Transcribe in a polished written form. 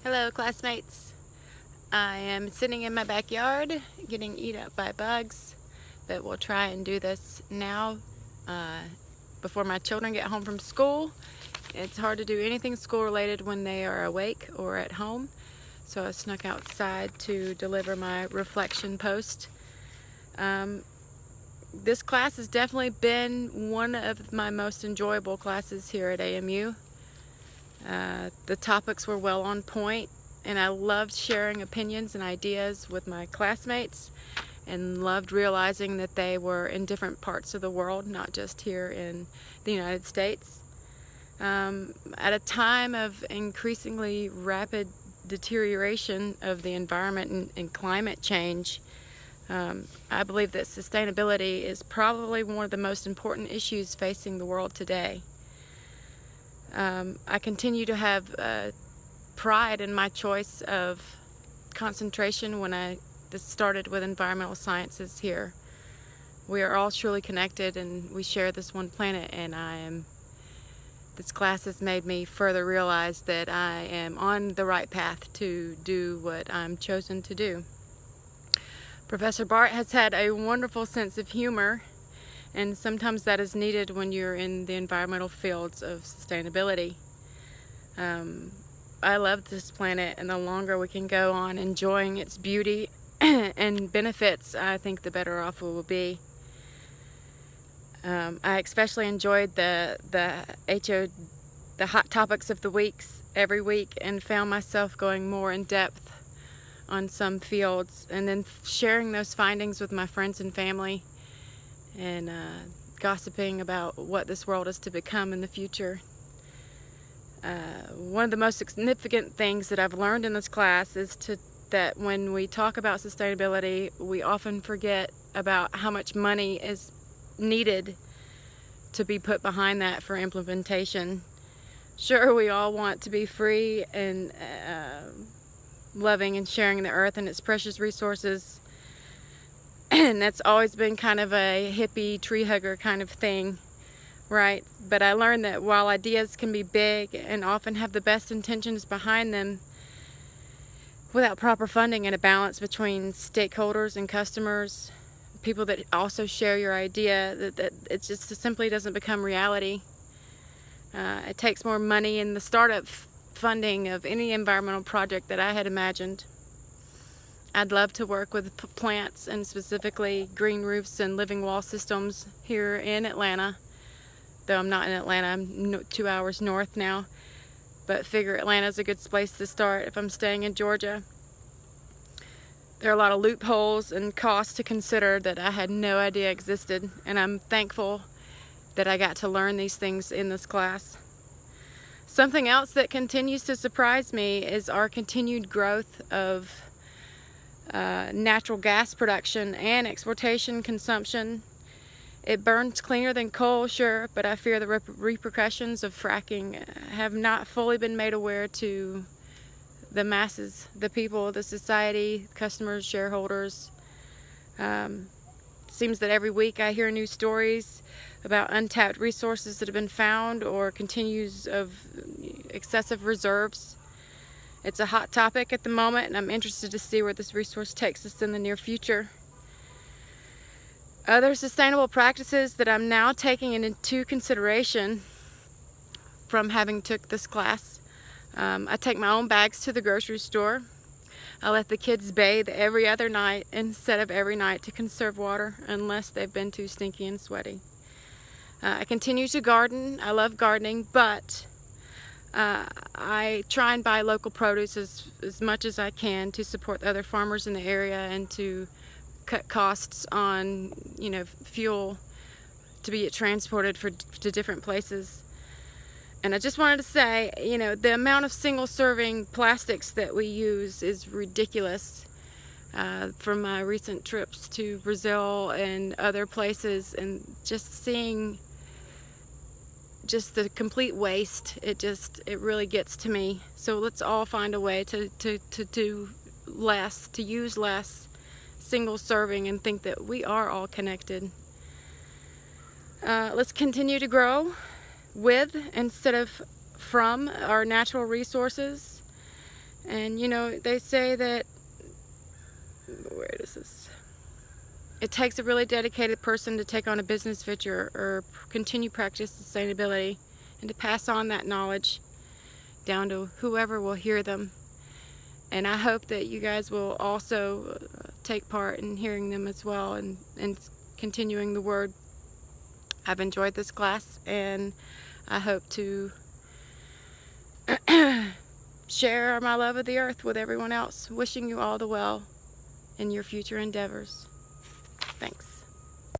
Hello classmates. I am sitting in my backyard getting eaten up by bugs, but we'll try and do this now uh, before my children get home from school. It's hard to do anything school related when they are awake or at home, so I snuck outside to deliver my reflection post. This class has definitely been one of my most enjoyable classes here at AMU. The topics were well on point, and I loved sharing opinions and ideas with my classmates and loved realizing that they were in different parts of the world, not just here in the United States. At a time of increasingly rapid deterioration of the environment and climate change, I believe that sustainability is probably one of the most important issues facing the world today. I continue to have pride in my choice of concentration when I started with environmental sciences here. We are all truly connected and we share this one planet, and this class has made me further realize that I am on the right path to do what I'm chosen to do. Professor Bart has had a wonderful sense of humor, and sometimes that is needed when you're in the environmental fields of sustainability. I love this planet, and the longer we can go on enjoying its beauty and benefits, I think the better off we will be. I especially enjoyed the hot topics of the weeks every week, and found myself going more in depth on some fields and then sharing those findings with my friends and family, and gossiping about what this world is to become in the future. One of the most significant things that I've learned in this class is that when we talk about sustainability, we often forget about how much money is needed to be put behind that for implementation. Sure, we all want to be free and loving and sharing the earth and its precious resources, and that's always been kind of a hippie tree hugger kind of thing, right? But I learned that while ideas can be big and often have the best intentions behind them, without proper funding and a balance between stakeholders and customers, people that also share your idea, that it just simply doesn't become reality. It takes more money in the startup funding of any environmental project that I had imagined. I'd love to work with plants, and specifically green roofs and living wall systems here in Atlanta. Though I'm not in Atlanta, I'm 2 hours north now, but figure Atlanta's a good place to start if I'm staying in Georgia. There are a lot of loopholes and costs to consider that I had no idea existed, and I'm thankful that I got to learn these things in this class. Something else that continues to surprise me is our continued growth of natural gas production and exportation consumption. It burns cleaner than coal, sure, but I fear the repercussions of fracking have not fully been made aware to the masses, the people, the society, customers, shareholders. Seems that every week I hear new stories about untapped resources that have been found or continues of excessive reserves. It's a hot topic at the moment, and I'm interested to see where this resource takes us in the near future. Other sustainable practices that I'm now taking into consideration from having took this class. I take my own bags to the grocery store. I let the kids bathe every other night instead of every night to conserve water, unless they've been too stinky and sweaty. I continue to garden. I love gardening, but I try and buy local produce as much as I can to support the other farmers in the area and to cut costs on, fuel to be transported to different places. And I just wanted to say, the amount of single-serving plastics that we use is ridiculous. From my recent trips to Brazil and other places, and just seeing just the complete waste, it really gets to me. So let's all find a way to do less, to use less single serving, and think that we are all connected. Let's continue to grow with instead of from our natural resources. And you know, they say that, where is this? It takes a really dedicated person to take on a business venture or continue practice sustainability and to pass on that knowledge down to whoever will hear them. And I hope that you guys will also take part in hearing them as well and continuing the word. I've enjoyed this class, and I hope to share my love of the earth with everyone else. Wishing you all the well in your future endeavors. Thanks.